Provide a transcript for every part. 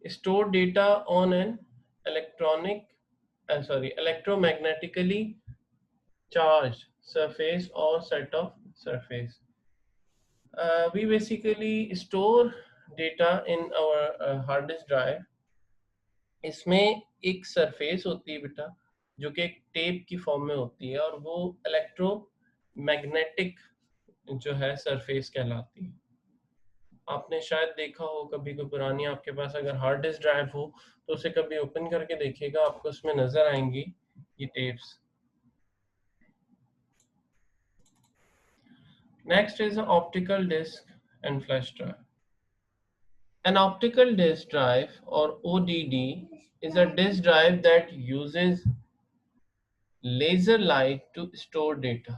store data on an electromagnetically charged surface or set of surface. We basically store data in our hard disk drive. इसमें एक surface होती है बेटा, जो कि एक टेप की फॉर्म में होती है, और वो इलेक्ट्रोमैग्नेटिक जो है सरफेस कहलाती है। आपने शायद देखा हो कभी कोई पुरानी आपके पास अगर हार्ड डिस्क ड्राइव हो तो उसे कभी ओपन करके देखिएगा, आपको उसमें नजर आएंगी ये tapes. Next is optical disk and flash drive. An optical disk drive or ODD is a disk drive that uses laser light to store data.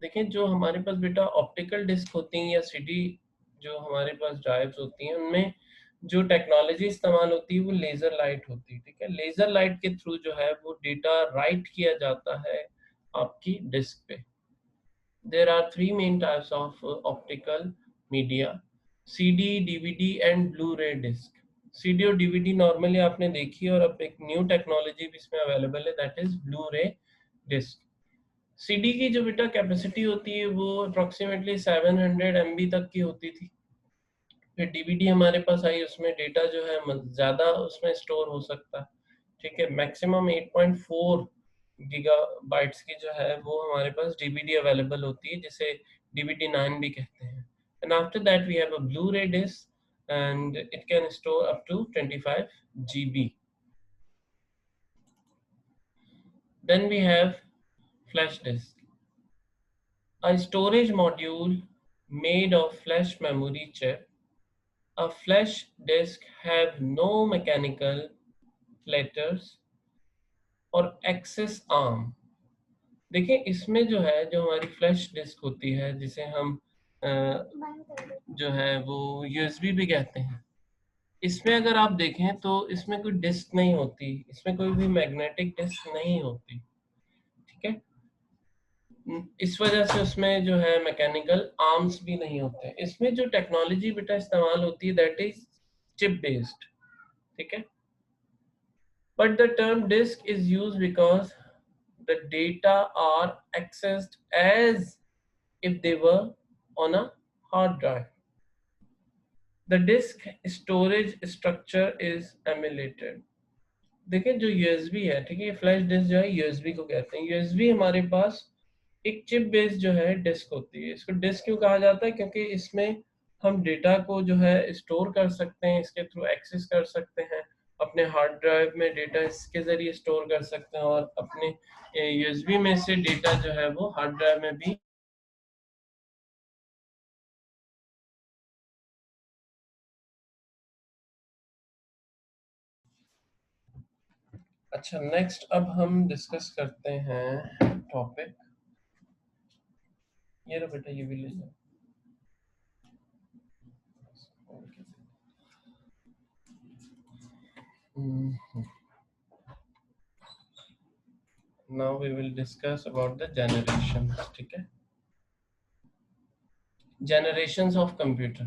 देखें, जो हमारे पास बेटा ऑप्टिकल डिस्क होती हैं या सीडी जो हमारे पास ड्राइव्स होती हैं, उनमें जो टेक्नोलॉजी इस्तेमाल होती है वो लेज़र लाइट होती है। ठीक है, लेज़र लाइट के थ्रू जो है वो डेटा राइट किया जाता है आपकी डिस्क पे। There are three main types of optical media: CD, DVD and blu ray disk. CD और डीवीडी नॉर्मली आपने देखी, और अब एक न्यू टेक्नोलॉजी भी इसमें अवेलेबल है, that is blue ray disk. CD की जो बेटा कैपेसिटी होती है वो अप्रोक्सीमेटली 700 MB तक की होती थी। फिर डीवीडी हमारे पास आई, उसमें डेटा जो है ज़्यादा उसमें स्टोर हो सकता है। ठीक है, मैक्सिमम 8.4 गीगाबाइट्स की जो है वो हमारे पास डीवीडी अवेलेबल होती है, जिसे डीवीडी 9 भी कहते हैं। And after that we have a blu ray disc and it can store up to 25 GB. Then we have flash disk, a storage module made of flash memory chip. A flash disk have no mechanical letters और access arm. देखिए, इसमें जो है जो हमारी flash disc होती है, जिसे हम जो है वो यूएसबी भी कहते हैं, इसमें अगर आप देखें तो इसमें कोई डिस्क नहीं होती, इसमें कोई भी मैग्नेटिक डिस्क नहीं होती। ठीक है, इस वजह से उसमें जो है मैकेनिकल आर्म्स भी नहीं होते। इसमें जो टेक्नोलॉजी बेटा इस्तेमाल होती है दैट इज चिप बेस्ड। ठीक है, but the term disk is used because the data are accessed as if they were on a hard drive. The disk storage structure is emulated. देखिए, जो यूएसबी है, ठीक है, फ्लैश डिस्क जो है USB को कहते हैं। यूएसबी हमारे पास एक चिप बेस्ड जो है डिस्क होती है। इसको डिस्क क्यों कहा जाता है? क्योंकि इसमें हम डेटा को जो है स्टोर कर सकते हैं, इसके थ्रू एक्सेस कर सकते हैं, अपने हार्ड ड्राइव में डेटा इसके जरिए स्टोर कर सकते हैं, और अपने यूएसबी में से डेटा जो है वो हार्ड ड्राइव में भी। अच्छा, नेक्स्ट अब हम डिस्कस करते हैं टॉपिक। ये लो बेटा, ये भी ले जाओ। Now we will discuss about the generations. ठीक है, generations of computer.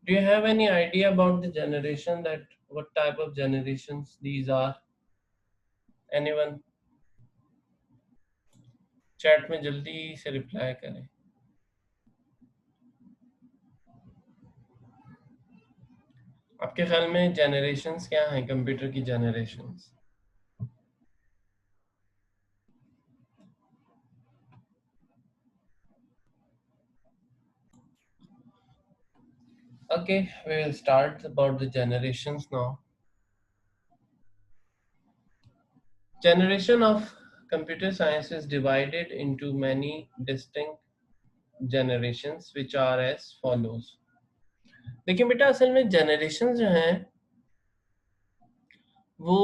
Do you have any idea about the generation, that what type of generations these are? Anyone? Chat में जल्दी से रिप्लाई करें। आपके ख्याल में generations क्या हैं कंप्यूटर की generations? Okay, we will start about the generations now. Generation of computer science is divided into many distinct generations which are as follows. देखिए बेटा, असल में जनरेशन जो हैं वो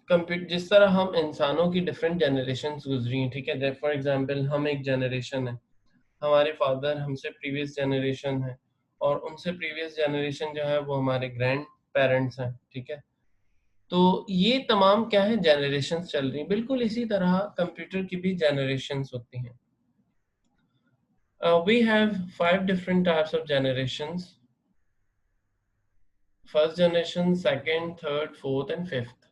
कंप्यूटर, जिस तरह हम इंसानों की डिफरेंट जनरेशन्स गुजरी हैं, ठीक है, फॉर एग्जांपल हम एक जनरेशन है, हमारे फादर हमसे प्रीवियस जनरेशन है, और उनसे प्रीवियस जनरेशन जो है वो हमारे ग्रैंड पेरेंट्स हैं। ठीक है, तो ये तमाम क्या है, जनरेशन्स चल रही हैं। बिल्कुल इसी तरह कंप्यूटर की भी जनरेशन्स होती हैं। We have 5 different types of generations. First generation, second, third, fourth and fifth.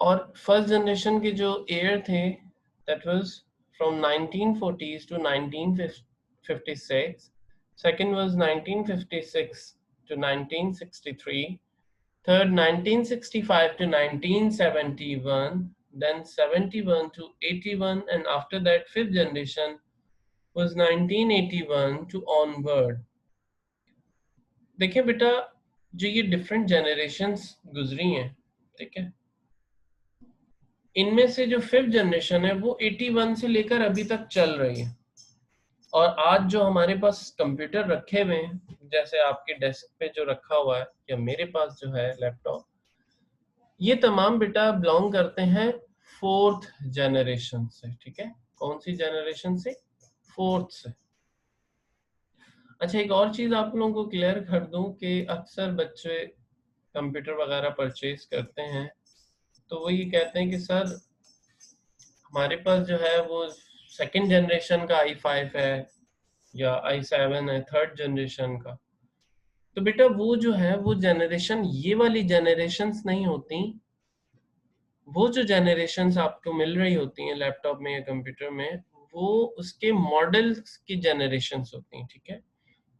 और फर्स्ट जनरेशन के जो ईयर थे that was from 1940s to 1956, second was 1956 to 1963, third 1965 to 1971, then 71 to 81, and after that fifth generation was 1981 to onward। देखिए बेटा, जो ये different generations गुजरी हैं, ठीक है, इनमें से जो फिफ्थ जनरेशन है वो 81 से लेकर अभी तक चल रही है। और आज जो हमारे पास कंप्यूटर रखे हुए हैं, जैसे आपके डेस्क पे जो रखा हुआ है या मेरे पास जो है लैपटॉप, ये तमाम बेटा बिलोंग करते हैं फोर्थ जनरेशन से। ठीक है, कौन सी जनरेशन से? फोर्थ से। अच्छा, एक और चीज आप लोगों को क्लियर कर दूं कि अक्सर बच्चे कंप्यूटर वगैरह परचेज करते हैं तो वो ये कहते हैं कि सर हमारे पास जो है वो सेकंड जनरेशन का i5 है या i7 है, थर्ड जनरेशन का। तो बेटा वो जो है वो जनरेशन, ये वाली जनरेशन्स नहीं होती। वो जो जनरेशन्स आपको मिल रही होती हैं लैपटॉप में या कंप्यूटर में, वो उसके मॉडल्स की जनरेशन्स होती हैं। ठीक है,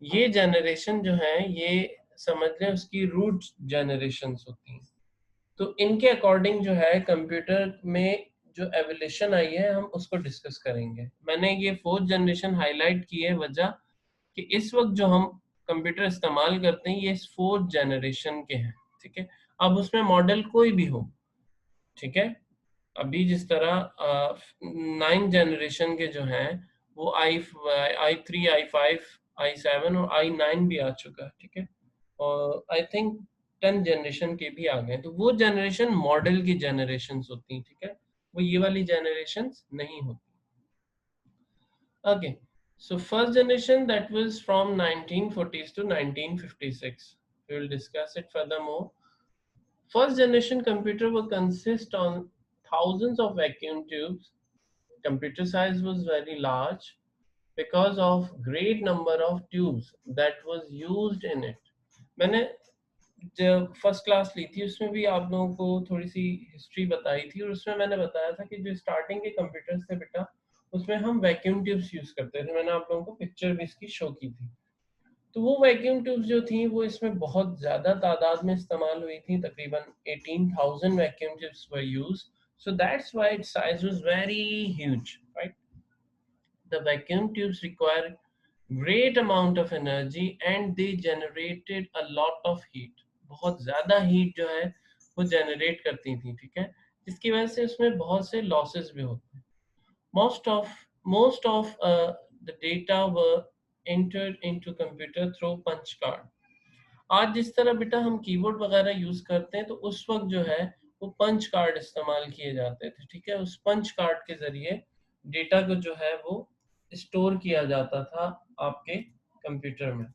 ये जनरेशन जो है ये समझ लें उसकी रूट जनरेशन्स होती हैं। तो इनके अकॉर्डिंग जो है कंप्यूटर में जो एवोल्यूशन आई है हम उसको डिस्कस करेंगे। मैंने ये फोर्थ जनरेशन हाईलाइट की है वजह कि इस वक्त जो हम कंप्यूटर इस्तेमाल करते हैं ये इस फोर्थ जनरेशन के हैं। ठीक है, अब उसमें मॉडल कोई भी हो, ठीक है, अभी जिस तरह नाइन जनरेशन के जो हैं वो आई 3, i5, i7 और i9 भी आ चुका है। ठीक है, और आई थिंक 10 जनरेशन के भी आ गए। तो वो जनरेशन मॉडल की जनरेशन होती हैं। ठीक है, वो ये वाली जनरेशन नहीं होती। Okay, so first generation that was from 1940s to 1956, we will discuss it furthermore। First generation computer will consist on thousands of vacuum tubes. Computer size was very large because of great number of tubes that was used in it। मैंने जब first class ली थी उसमें भी आप लोगों को थोड़ी सी history बताई थी और उसमें मैंने बताया था कि जो स्टार्टिंग के कंप्यूटर्स थे बेटा उसमें हम वैक्यूम ट्यूब्स यूज करते थे। मैंने आप लोगों को पिक्चर भी इसकी शो की थी। तो वो वैक्यूम ट्यूब्स जो थी वो इसमें बहुत ज़्यादा तादाद में इस्तेमाल हुई थी, तकरीबन 18,000 vacuum tubes were used, so that's why its size was very huge, right? The vacuum tubes require great amount of energy and they generated a lot of heat। बहुत ज़्यादा हीट जो है वो जनरेट करती थी। ठीक है, जिसकी वजह से उसमें बहुत से लॉसेस भी होते हैं। Most of the data were entered into computer through punch card। आज जिस तरह बेटा हम कीबोर्ड वगैरह यूज करते हैं तो उस वक्त जो है वो पंच कार्ड इस्तेमाल किए जाते थे। ठीक है, उस पंच कार्ड के जरिए डेटा को जो है वो स्टोर किया जाता था आपके कंप्यूटर में।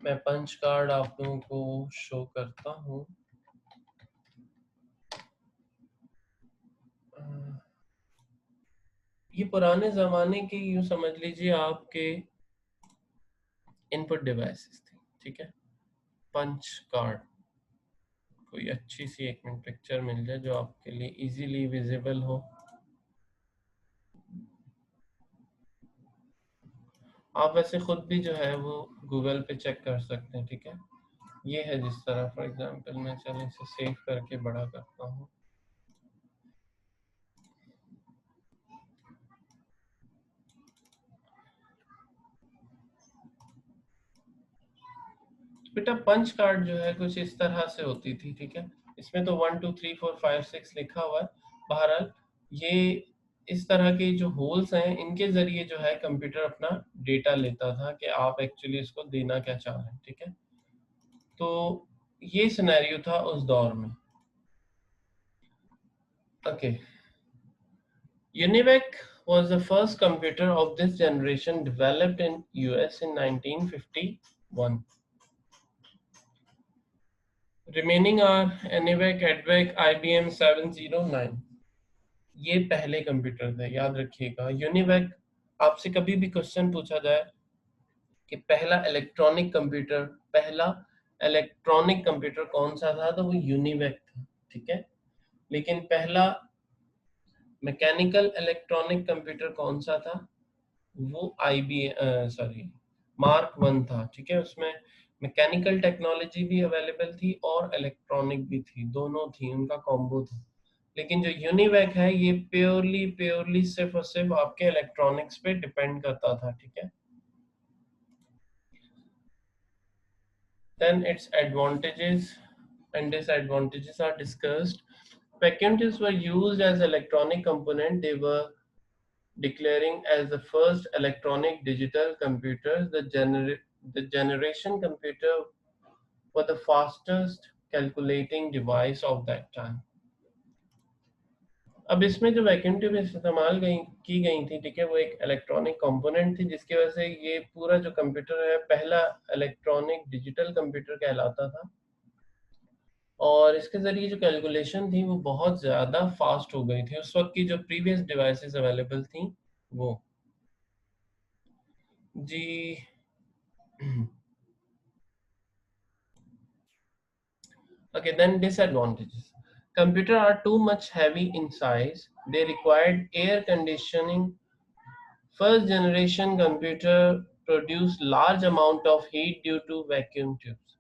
मैं पंच कार्ड आप लोगों को शो करता हूँ। ये पुराने जमाने के यूं समझ लीजिए आपके इनपुट डिवाइसेस थे। ठीक है, पंच कार्ड, कोई अच्छी सी एक मिनट पिक्चर मिल जाए जो आपके लिए इजीली विजिबल हो। आप वैसे खुद भी जो है वो गूगल पे चेक कर सकते हैं। ठीक है, ये है जिस तरह, फॉर एग्जांपल मैं चलो इसे सेव करके बड़ा करता हूँ। बेटा पंच कार्ड जो है कुछ इस तरह से होती थी। ठीक है, इसमें तो 1 2 3 4 5 6 लिखा हुआ है। बहरहाल ये इस तरह के जो होल्स हैं इनके जरिए जो है कंप्यूटर अपना डेटा लेता था कि आप एक्चुअली इसको देना क्या चाह रहे हैं। ठीक है, तो ये सिनेरियो था उस दौर में। Okay, UNIVAC was the first computer of this generation developed in US in 1951। Remaining are ENIAC, EDVAC, IBM 709। ये पहले कंप्यूटर थे, याद रखिएगा। यूनिवैक आपसे कभी भी क्वेश्चन पूछा जाए कि पहला इलेक्ट्रॉनिक कंप्यूटर कौन सा था, तो वो यूनिवेक था, ठीक है। लेकिन पहला मैकेनिकल इलेक्ट्रॉनिक कंप्यूटर कौन सा था, वो सॉरी मार्क वन था, ठीक है। उसमें मैकेनिकल टेक्नोलॉजी भी अवेलेबल थी और इलेक्ट्रॉनिक भी थी, दोनों थी, उनका कॉम्बो था। लेकिन जो यूनिवेक है ये प्योरली प्योरली सिर्फ और सिर्फ आपके इलेक्ट्रॉनिक्स पे डिपेंड करता था, ठीक है। Then its advantages and disadvantages are discussed. Vacuum tubes were used as electronic component. They were declaring as the first electronic digital computers. The generation computer were the fastest calculating device of that time. अब इसमें जो vacuum tube इस्तेमाल की गई थी, ठीक है, वो एक इलेक्ट्रॉनिक कंपोनेंट थी, जिसकी वजह से ये पूरा जो कंप्यूटर है पहला इलेक्ट्रॉनिक डिजिटल कंप्यूटर कहलाता था। और इसके ज़रिए जो कैलकुलेशन थी वो बहुत ज़्यादा फास्ट हो गई थी उस वक्त की जो प्रीवियस डिवाइसेस अवेलेबल थी वो। जी। Okay, then disadvantages. Computers are too much heavy in size. They required air conditioning. First generation computer produced large amount of heat due to vacuum tubes.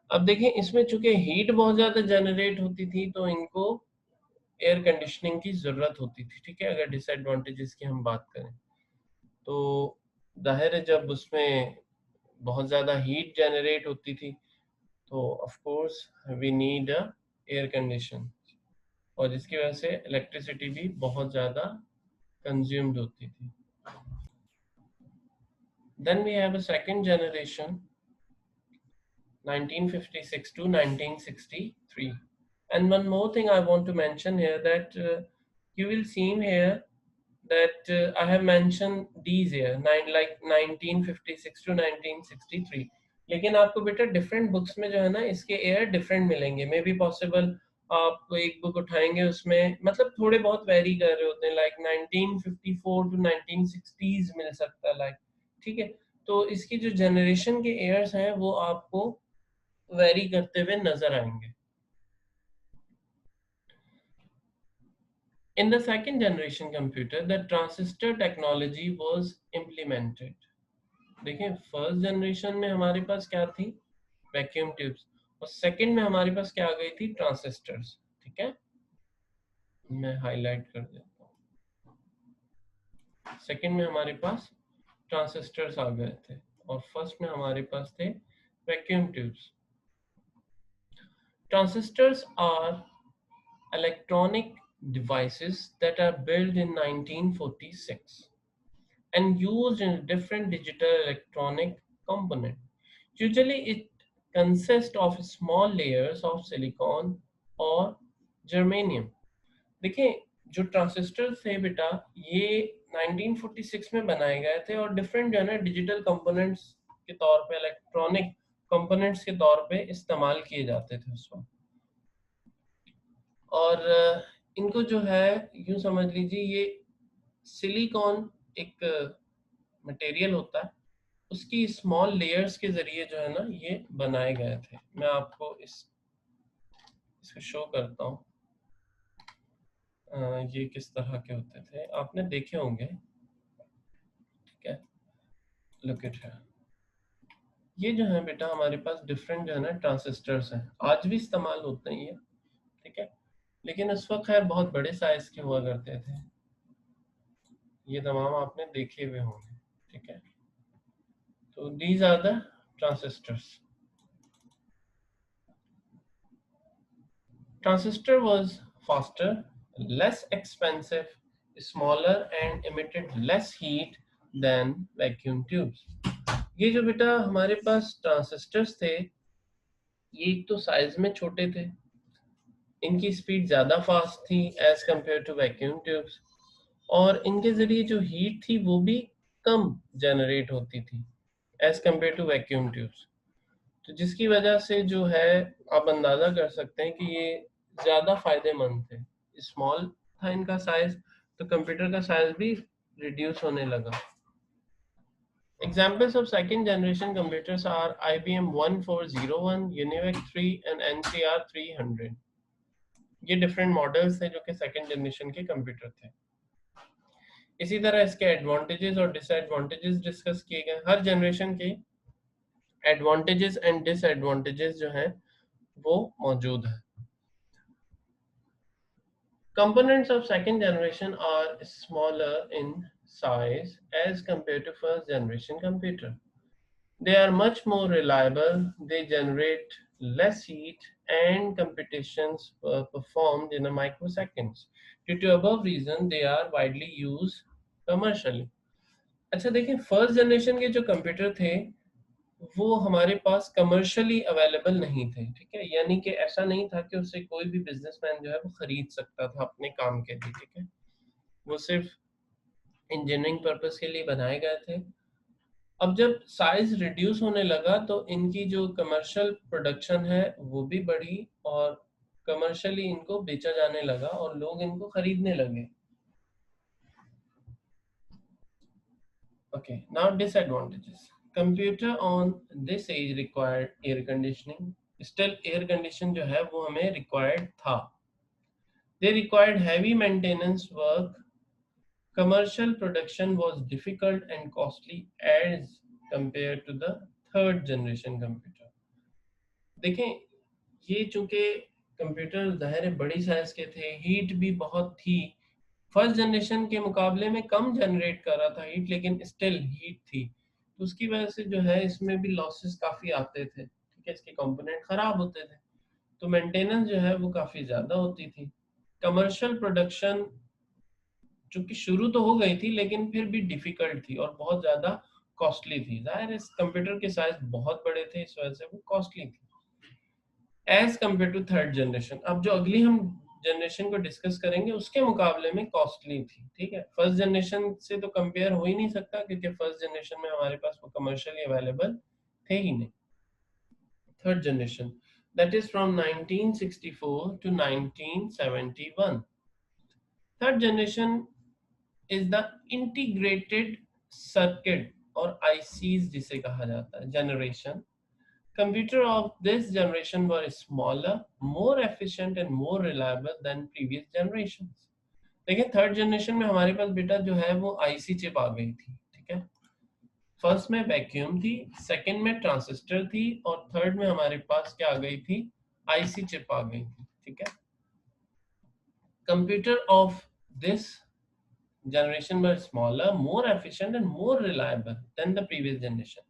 अब देखिए इसमें चूंकि हीट बहुत ज़्यादा जनरेट होती थी तो इनको एयर कंडीशनिंग की ज़रूरत होती थी, ठीक है। अगर डिसएडवांटेजेस की हम बात करें तो जाहिर है जब उसमें बहुत ज़्यादा हीट जनरेट होती थी तो of course we need a air condition, और जिसकी वजह से इलेक्ट्रिसिटी भी बहुत ज़्यादा कंज्यूम्ड होती थी। Then we have a second generation 1956 to 1963. And one more thing I want to mention here that you will see here that I have mentioned these here, like 1956 to 1963. लेकिन आपको बेटा different books में जो है ना इसके air different मिलेंगे, may be possible आप एक बुक उठाएंगे उसमें मतलब थोड़े बहुत वेरी कर रहे होते हैं, लाइक 1954 टू 1960s मिल सकता है, लाइक, ठीक है। तो इसकी जो जनरेशन के एयर्स हैं वो आपको वेरी करते हुए नजर आएंगे। In the second generation computer, the transistor technology was implemented. देखिए फर्स्ट जनरेशन में हमारे पास क्या थी, वैक्यूम ट्यूब्स, और सेकंड में हमारे पास क्या आ गई थी, ट्रांसिस्टर्स, ठीक है। मैं हाईलाइट कर देता हूँ। सेकंड में हमारे पास ट्रांसिस्टर्स आ गए थे और फर्स्ट में हमारे पास थे vacuum tubes. Transistors are electronic devices that are built in 1946 and used in different digital electronic component. Usually it consists of small layers of silicon or germanium. देखिए जो ट्रांजिस्टर थे बेटा ये 1946 में बनाए गए थे और डिफरेंट जो है ना डिजिटल कंपोनेंट्स के तौर पे, इलेक्ट्रॉनिक कंपोनेंट्स के तौर पे इस्तेमाल किए जाते थे उस वक्त। और इनको जो है यूं समझ लीजिए ये सिलिकॉन एक मटेरियल होता है, उसकी स्मॉल लेयर्स के जरिए जो है ना ये बनाए गए थे। मैं आपको इसको शो करता हूँ ये किस तरह के होते थे, आपने देखे होंगे, ठीक है। लुक इट है, ये जो है बेटा हमारे पास डिफरेंट जो है ना ट्रांजिस्टर्स हैं, आज भी इस्तेमाल होते हैं ये, ठीक है। लेकिन उस वक्त खैर बहुत बड़े साइज के हुआ करते थे, ये तमाम आपने देखे हुए होंगे, ठीक है। तो these are the transistors. Transistor was faster, less expensive, smaller and emitted less heat than vacuum tubes. ये जो बेटा हमारे पास ट्रांजिस्टर्स थे ये एक तो साइज में छोटे थे, इनकी स्पीड ज़्यादा फास्ट थी as compare to vacuum tubes, और इनके ज़रिए जो हीट थी वो भी कम जनरेट होती थी as compare to vacuum tubes. तो जिसकी वजह से जो है आप अंदाज़ा कर सकते हैं कि ये ज़्यादा फायदेमंद थे। स्मॉल था इनका साइज तो कंप्यूटर का साइज भी रिड्यूस होने लगा। Examples of second generation computers are IBM 1401, UNIVAC 3 and NCR 300. ये डिफरेंट मॉडल्स थे जो कि सेकंड जनरेशन के कंप्यूटर थे। इसी तरह इसके एडवांटेजेस और डिसएडवांटेजेस डिस्कस किए गए। हर जनरेशन के एडवांटेजेस एंड डिसएडवांटेजेस जो हैं वो मौजूद है। Components of second generation are smaller in size as compared to first generation computer. They are much more reliable, they generate less heat, and computations were performed in a microseconds. Due to above reason, they are widely used commercially. अच्छा देखिए, first generation के जो computer थे वो हमारे पास commercially available नहीं थे, ठीक है, यानी कि ऐसा नहीं था कि उससे कोई भी बिजनेसमैन जो है वो खरीद सकता था अपने काम के लिए, ठीक है। वो सिर्फ इंजीनियरिंग पर्पस के लिए बनाए गए थे। अब जब साइज रिड्यूस होने लगा तो इनकी जो कमर्शियल प्रोडक्शन है वो भी बढ़ी और कमर्शियली इनको बेचा जाने लगा और लोग इनको खरीदने लगे। Okay, now disadvantages. Computer on this age required air conditioning. Still air condition जो है वो हमें required था. They required heavy maintenance work. Commercial production was difficult and costly as compared to the third generation computer. देखें, ये चूंकि computer ज़ाहिर है बड़ी साइज के थे, हीट भी बहुत थी, फर्स्ट जनरेशन के मुकाबले में कम जनरेट कर रहा था हीट, लेकिन स्टिल हीट थी, तो उसकी वजह से जो है इसमें भी लॉसेस काफ़ी आते थे, ठीक है, इसके कंपोनेंट ख़राब होते थे, तो मेंटेनेंस जो है वो काफ़ी ज़्यादा होती थी। कमर्शियल प्रोडक्शन चूंकि शुरू तो हो गई थी लेकिन फिर भी डिफ़िकल्ट थी और बहुत ज़्यादा कॉस्टली थी, ज़ाहिर है इस कंप्यूटर के साइज बहुत बड़े थे, इस वजह से वो कॉस्टली थी as compare to third generation. अब जो अगली हम जनरेशन को डिस्कस करेंगे उसके मुकाबले में कॉस्टली थी, ठीक है। फर्स्ट जनरेशन से तो कंपेयर हो ही नहीं सकता क्योंकि फर्स्ट जनरेशन में हमारे पास वो कमर्शियली अवेलेबल थे ही नहीं। Third generation, that is from 1964 to 1971। Third generation is the integrated circuit और आईसीज जिसे कहा जाता है generation. Computer of this generation were smaller, more efficient and more reliable than previous generations. देखिए थर्ड जनरेशन में हमारे पास बेटा जो है वो आईसी चिप आ गई थी, ठीक है। फर्स्ट में वैक्यूम थी, सेकंड में ट्रांजिस्टर थी और थर्ड में हमारे पास क्या आ गई थी, आईसी चिप आ गई थी, ठीक है। Computer of this generation were smaller, more efficient and more reliable than the previous generation.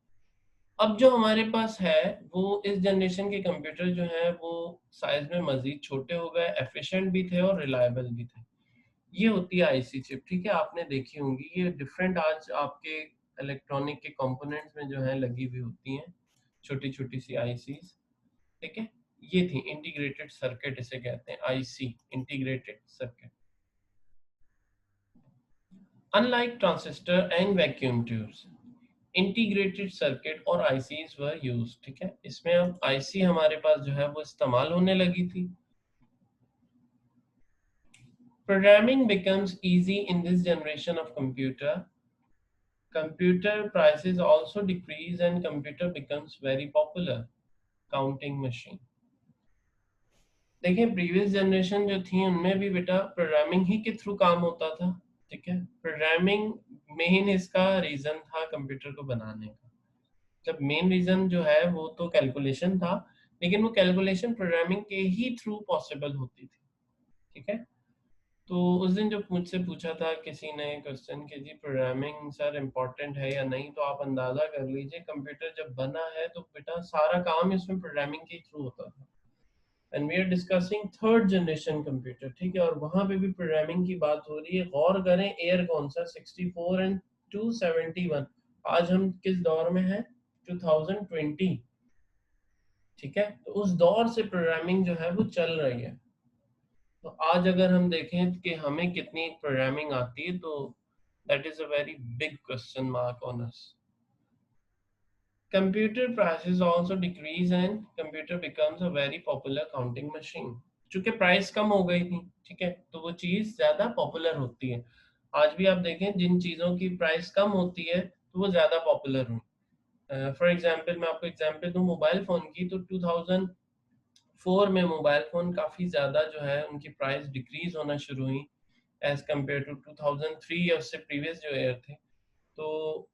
अब जो हमारे पास है वो इस जनरेशन के कंप्यूटर जो है वो साइज में मजीद छोटे हो गए, एफिशिएंट भी थे और रिलायबल भी थे। ये होती है आईसी चिप, ठीक है, आपने देखी होंगी ये डिफरेंट आज आपके इलेक्ट्रॉनिक के कंपोनेंट्स में जो है लगी हुई होती हैं, छोटी छोटी सी आईसीज, ठीक है। ये थी इंटीग्रेटेड सर्किट, इसे कहते हैं IC, integrated circuit. Unlike transistor and vacuum tubes, integrated circuit और आईसीज वर यूज, ठीक है। इसमें अब आईसी हमारे पास जो है वो इस्तेमाल होने लगी थी। Programming becomes easy in this generation of computer. Computer prices also decrease and computer becomes very popular. Counting machine, देखिए प्रीवियस जनरेशन जो थी उनमें भी बेटा प्रोग्रामिंग ही के थ्रू काम होता था, ठीक है। प्रोग्रामिंग मेन इसका रीजन था कंप्यूटर को बनाने का। जब मेन रीजन जो है वो तो कैलकुलेशन था, लेकिन वो कैलकुलेशन प्रोग्रामिंग के ही थ्रू पॉसिबल होती थी, ठीक है। तो उस दिन जो मुझसे पूछा था किसी ने क्वेश्चन कि जी प्रोग्रामिंग सर इम्पोर्टेंट है या नहीं, तो आप अंदाजा कर लीजिए कंप्यूटर जब बना है तो बेटा सारा काम इसमें प्रोग्रामिंग के थ्रू होता था। And we are discussing third generation computer, ठीक है, और वहां पे भी प्रोग्रामिंग की बात हो रही है। गौर करें एयर कौन सा 64 एंड 271, आज हम किस दौर में है, 2020, ठीक है। तो उस दौर से प्रोग्रामिंग जो है वो चल रही है। तो आज अगर हम देखें कि हमें कितनी प्रोग्रामिंग आती है तो that is a very big question mark on us. Computer prices also decrease and computer becomes a very popular counting machine. चूंकि प्राइस कम हो गई थी, ठीक है, तो वो चीज ज्यादा पॉपुलर होती है। आज भी आप देखें जिन चीजों की प्राइस कम होती है तो वो ज़्यादा पॉपुलर हुई। फॉर एग्जांपल मैं आपको एग्जांपल दूं मोबाइल फ़ोन की, तो 2004 में मोबाइल फ़ोन काफ़ी ज़्यादा जो है उनकी प्राइस डिक्रीज होना शुरू हुई एज़ कम्पेयर टू 2003 या उससे प्रीवियस जो ईयर थे। तो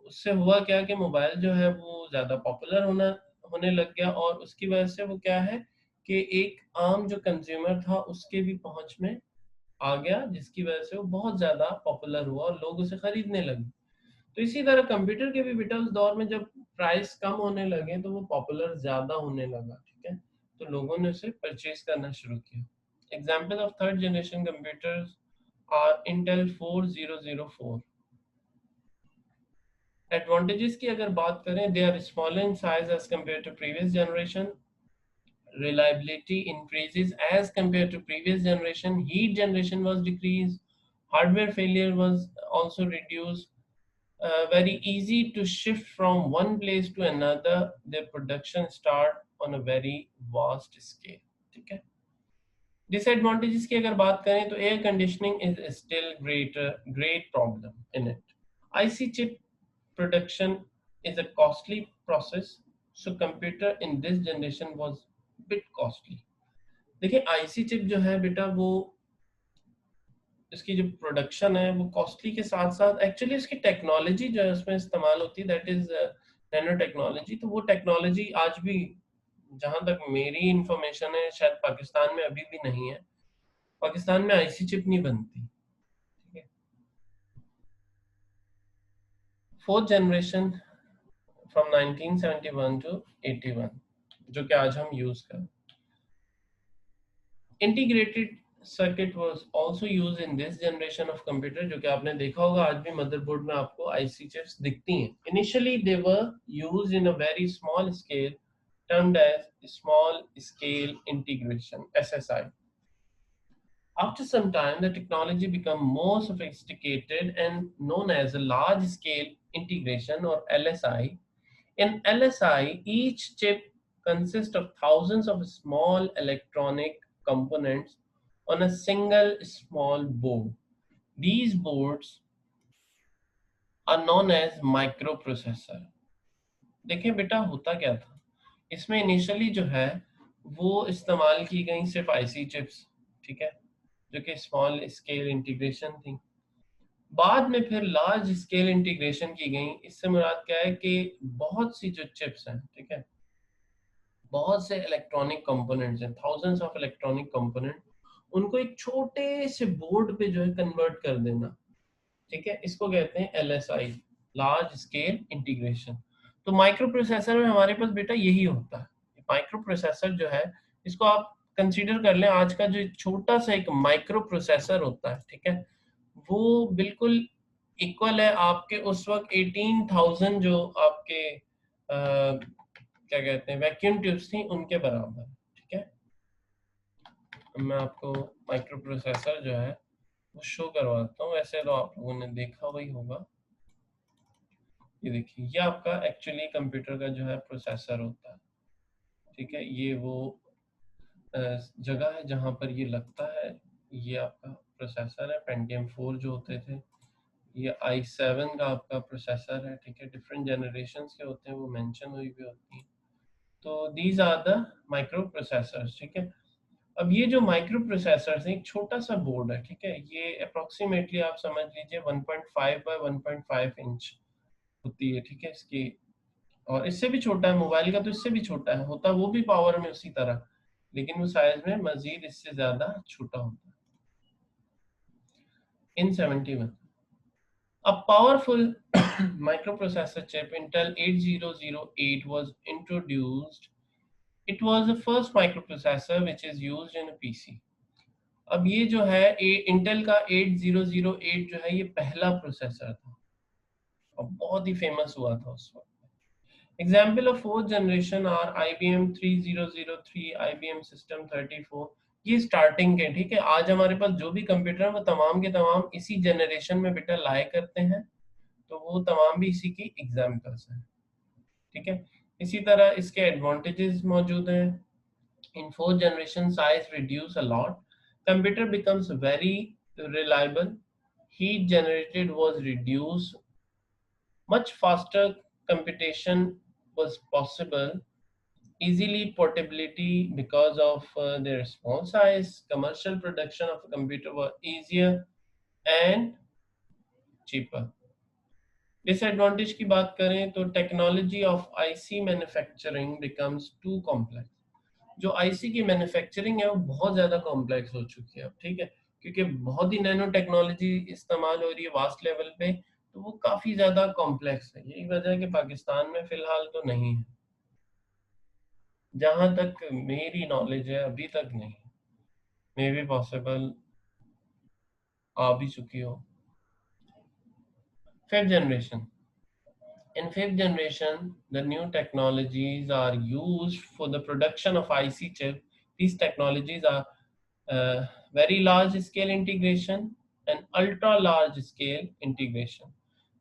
उससे हुआ क्या कि मोबाइल जो है वो ज़्यादा पॉपुलर होने लग गया, और उसकी वजह से वो क्या है कि एक आम जो कंज्यूमर था उसके भी पहुंच में आ गया, जिसकी वजह से वो बहुत ज़्यादा पॉपुलर हुआ और लोग उसे खरीदने लगे। तो इसी तरह कंप्यूटर के भी बेटा उस दौर में जब प्राइस कम होने लगे तो वो पॉपुलर ज़्यादा होने लगा, ठीक है, तो लोगों ने उसे परचेज करना शुरू किया। Example of third generation computers are Intel 4004। Advantages की अगर बात करें, they are smaller in size as compare to previous generation, reliability increases as compared to previous generation, heat generation was decreased, hardware failure was also reduced, very easy to shift from one place to another, their production start on a very vast scale, ठीक है। Disadvantages की अगर बात करें तो air conditioning is still great problem in it. IC chip production is a costly process, so computer in this generation was bit costly। देखिए IC chip जो है बेटा वो इसकी जो प्रोडक्शन है वो कॉस्टली के साथ साथ एक्चुअली इसकी टेक्नोलॉजी जो है उसमें इस्तेमाल होती है, दैट इज नैनो टेक्नोलॉजी। तो वो टेक्नोलॉजी आज भी जहां तक मेरी इंफॉर्मेशन है शायद पाकिस्तान में अभी भी नहीं है, पाकिस्तान में आईसी चिप नहीं बनती, ठीक है। फोर्थ जनरेशन फ्रॉम 1971 टू 81 जो कि आज हम यूज कर, integrated circuit was also used in this generation of computer, जो कि आपने देखा होगा आज भी मदरबोर्ड में आपको आईसी चिप्स दिखती हैं। Initially they were used in a very small scale termed as small scale integration SSI. After some time, the technology became more sophisticated and known as a large scale integration or LSI. In LSI, each chip consists of thousands of small electronic components on a single small board. These boards are known as microprocessor। देखिए बेटा होता क्या था, इसमें initially जो है वो इस्तेमाल की गई सिर्फ आईसी चिप्स, ठीक है, जो कि स्मॉल स्केल इंटीग्रेशन थी। बाद में फिर लार्ज स्केल इंटीग्रेशन की गई। इससे मुराद क्या है कि बहुत सी जो चिप्स हैं, ठीक है, बहुत से इलेक्ट्रॉनिक कंपोनेंट्स हैं, थाउजेंड्स ऑफ इलेक्ट्रॉनिक कंपोनेंट, उनको एक छोटे से बोर्ड पे जो है कन्वर्ट कर देना, ठीक है, इसको कहते हैं एलएसआई, लार्ज स्केल इंटीग्रेशन। तो माइक्रो प्रोसेसर में हमारे पास बेटा यही होता है। माइक्रो प्रोसेसर जो है इसको आप कंसीडर कर लें, आज का जो छोटा सा एक माइक्रो प्रोसेसर होता है, ठीक है, वो बिल्कुल इक्वल है आपके उस वक्त 18,000 जो आपके क्या कहते हैं वैक्यूम ट्यूब्स थी उनके बराबर, ठीक है। मैं आपको माइक्रो प्रोसेसर जो है वो शो करवाता हूँ, वैसे तो आप लोगों ने देखा वही होगा। ये देखिए ये आपका एक्चुअली कंप्यूटर का जो है प्रोसेसर होता है, ठीक है, ये वो जगह है जहाँ पर ये लगता है। ये आपका प्रोसेसर है, पेंटियम 4 जो होते थे, ये i7 का आपका प्रोसेसर है, ठीक है, डिफरेंट जनरेशन्स के होते हैं, वो मेंशन हुई भी होती हैं। तो these are the microprocessors, ठीक है। अब ये जो माइक्रो प्रोसेसर्स है एक छोटा सा बोर्ड है, ठीक है, ये अप्रोक्सीमेटली आप समझ लीजिए 1.5 बाय 1.5 इंच होती है, ठीक है इसकी, और इससे भी छोटा है मोबाइल का, तो इससे भी छोटा है, होता वो भी पावर में उसी तरह, लेकिन वो साइज में मजीद इससे ज्यादा छोटा होता है। इन 71 a powerful microprocessor chip Intel 8008 was introduced। It was the first microprocessor which is used in a PC। अब ये जो है इंटेल का 8008 जो है ये पहला प्रोसेसर था और बहुत ही फेमस हुआ था उस वक्त। Example of fourth generation are IBM 3003, IBM system 34। ये स्टार्टिंग के, ठीक है, आज हमारे पास जो भी कंप्यूटर है वो तमाम के तमाम इसी जनरेशन में बेटा लाए करते हैं, तो वो तमाम भी इसी की एग्जाम्पल्स हैं, ठीक है। इसी तरह इसके एडवांटेजेस मौजूद हैं। In fourth generation size reduce a lot, computer becomes very reliable, heat generated was reduced, Much faster computation was possible, easily portability because of their small size, commercial production of a computer was easier and cheaper. Disadvantage की बात करें तो technology of IC manufacturing becomes too complex. जो IC की manufacturing है वो बहुत ज़्यादा कॉम्प्लेक्स हो चुकी है अब, ठीक है, क्योंकि बहुत ही नैनो टेक्नोलॉजी इस्तेमाल हो रही है वास्ट लेवल पे, तो वो काफ़ी ज़्यादा कॉम्प्लेक्स है। यही वजह है कि पाकिस्तान में फ़िलहाल तो नहीं है, जहाँ तक मेरी नॉलेज है अभी तक नहीं। मे बी पॉसिबल आ भी चुकी हो। Fifth generation. In fifth generation, the new technologies are used for the production of IC chip. These technologies are very large scale integration and ultra large scale integration.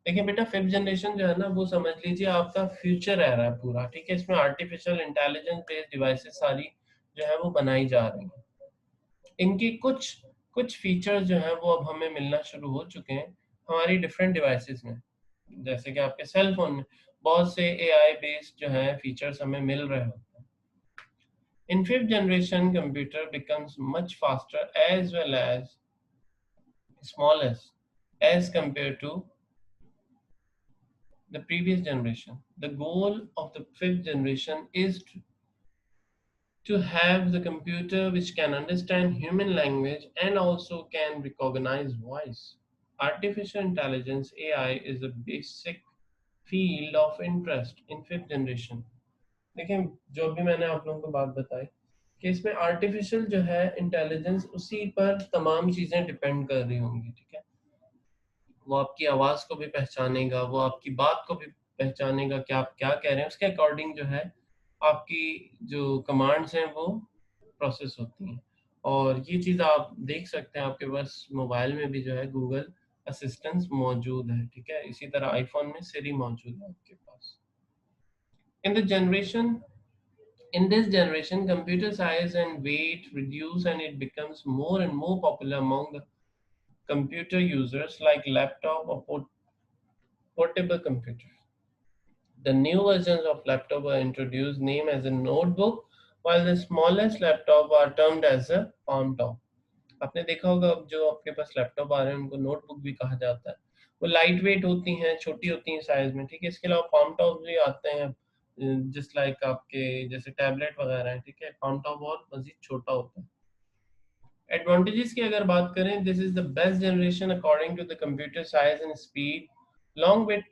देखिए बेटा, fifth generation जो है ना वो समझ लीजिए आपका फ्यूचर रह रहा है पूरा, ठीक है। इसमें आर्टिफिशियल इंटेलिजेंस बेस्ड डिवाइसेस सारी जो है वो बनाई जा रही हैं। इनकी कुछ कुछ फीचर्स जो है वो अब हमें मिलना शुरू हो चुके हैं हमारी डिफरेंट डिवाइसेस में। जैसे कि आपके सेल फोन में बहुत से एआई बेस्ड जो है फीचर्स हमें मिल रहे होते हैं। In fifth generation computer becomes much faster as well as smallest as compared to the previous generation. The goal of the fifth generation is to have the computer which can understand human language and also can recognize voice. Artificial intelligence AI is a basic field of interest in fifth generation. देखिए, जो भी मैंने आप लोगों को बात बताई कि इसमें आर्टिफिशियल जो है इंटेलिजेंस उसी पर तमाम चीज़ें डिपेंड कर रही होंगी, ठीक है। वो आपकी आवाज़ को भी पहचानेगा, वो आपकी बात को भी पहचानेगा कि आप क्या कह रहे हैं, उसके अकॉर्डिंग जो है आपकी जो कमांड्स हैं वो प्रोसेस होती हैं। और ये चीज़ आप देख सकते हैं आपके पास मोबाइल में भी जो है गूगल असिस्टेंस मौजूद है, ठीक है। इसी तरह आईफोन में सिरी मौजूद है आपके पास। In the generation In this generation, computer size and weight reduce and it becomes more and more popular among the computer users like laptop or portable computers. The new versions of laptop are introduced named as a notebook, while the smallest laptop are termed as a palm top. आपने देखा होगा अब जो आपके पास laptop आ रहे हैं उनको notebook भी कहा जाता है। वो लाइट वेट होती हैं, छोटी होती हैं साइज में, ठीक है। इसके अलावा पाम टॉप भी आते हैं, जिस लाइक आपके जैसे टैबलेट वगैरह है, ठीक है। पाम टॉप और मजीद छोटा होता है। एडवांटेजेस की अगर बात करें, this is the best generation according to the computer size and speed. Long wait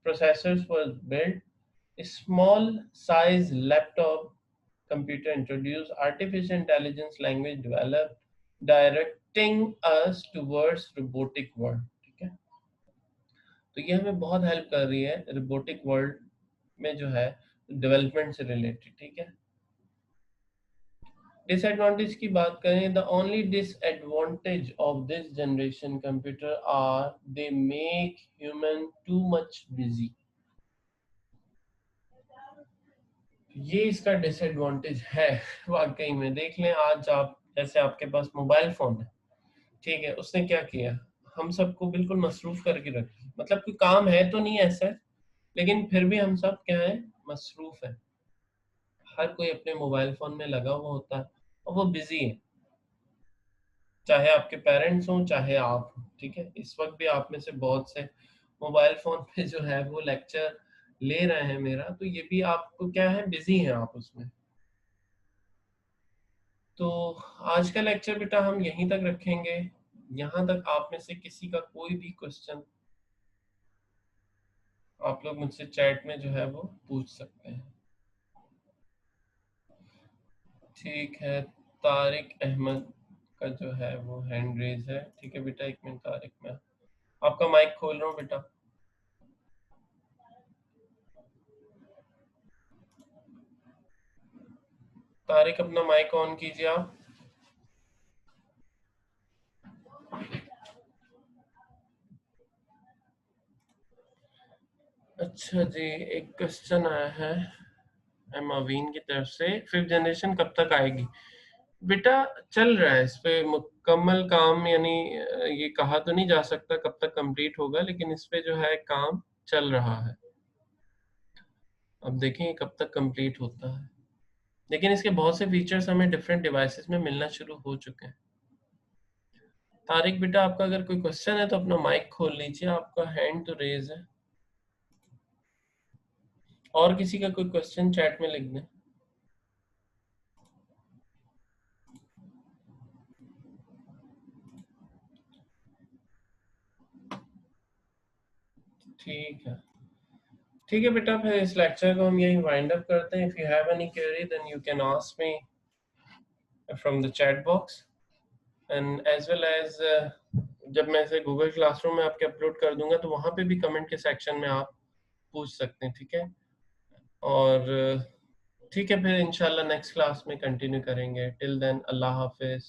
processors were built. A small size laptop computer introduced artificial intelligence language developed, directing us towards robotic world, ठीक है। तो ये हमें बहुत help कर रही है robotic world में जो है डेवलपमेंट से रिलेटेड, ठीक है। डिसएडवांटेज की बात करें, the only disadvantage of this generation computer are they make human too much busy. ये इसका डिसएडवांटेज है वाकई में। देख लें आज आप, जैसे आपके पास मोबाइल फोन है, ठीक है, उसने क्या किया, हम सबको बिल्कुल मसरूफ करके रखी। मतलब कोई काम है तो नहीं ऐसा, लेकिन फिर भी हम सब क्या है, मसरूफ है। हर कोई अपने मोबाइल फोन में लगा हुआ होता है और वो बिजी है, चाहे आपके पेरेंट्स हों चाहे आप हों, ठीक है। इस वक्त भी आप में से बहुत से मोबाइल फोन पे जो है वो लेक्चर ले रहे हैं मेरा, तो ये भी आपको क्या है, बिजी हैं आप उसमें। तो आज का लेक्चर बेटा हम यहीं तक रखेंगे। यहाँ तक आप में से किसी का कोई भी क्वेश्चन आप लोग मुझसे चैट में जो है वो पूछ सकते हैं। ठीक है, तारिक अहमद का जो है वो हैंड रेज है, ठीक है बेटा। एक मिनट तारिक, मैं आपका माइक खोल रहा हूँ बेटा। तारिक अपना माइक ऑन कीजिए आप। अच्छा जी, एक क्वेश्चन आया है एम अवीन की तरफ से, फिफ्थ जनरेशन कब तक आएगी। बेटा चल रहा है इस पे मुकम्मल काम, यानी ये कहा तो नहीं जा सकता कब तक कंप्लीट होगा, लेकिन इस पे जो है काम चल रहा है। अब देखें कब तक कंप्लीट होता है, लेकिन इसके बहुत से फीचर्स हमें डिफरेंट डिवाइसेस में मिलना शुरू हो चुके हैं। तारिक बेटा, आपका अगर कोई क्वेश्चन है तो अपना माइक खोल लीजिए, आपका हैंड तो रेज है। और किसी का कोई क्वेश्चन चैट में लिख दें। ठीक है, ठीक है बेटा, फिर इस लेक्चर को हम यही वाइंड अप करते हैं। If you have any query then you can ask me from the chat box, and as well as जब मैं इसे गूगल क्लासरूम में आपके अपलोड कर दूंगा तो वहाँ पे भी कमेंट के सेक्शन में आप पूछ सकते हैं, ठीक है। और ठीक है, फिर इंशाल्लाह नेक्स्ट क्लास में कंटिन्यू करेंगे। टिल देन, अल्लाह हाफिज़।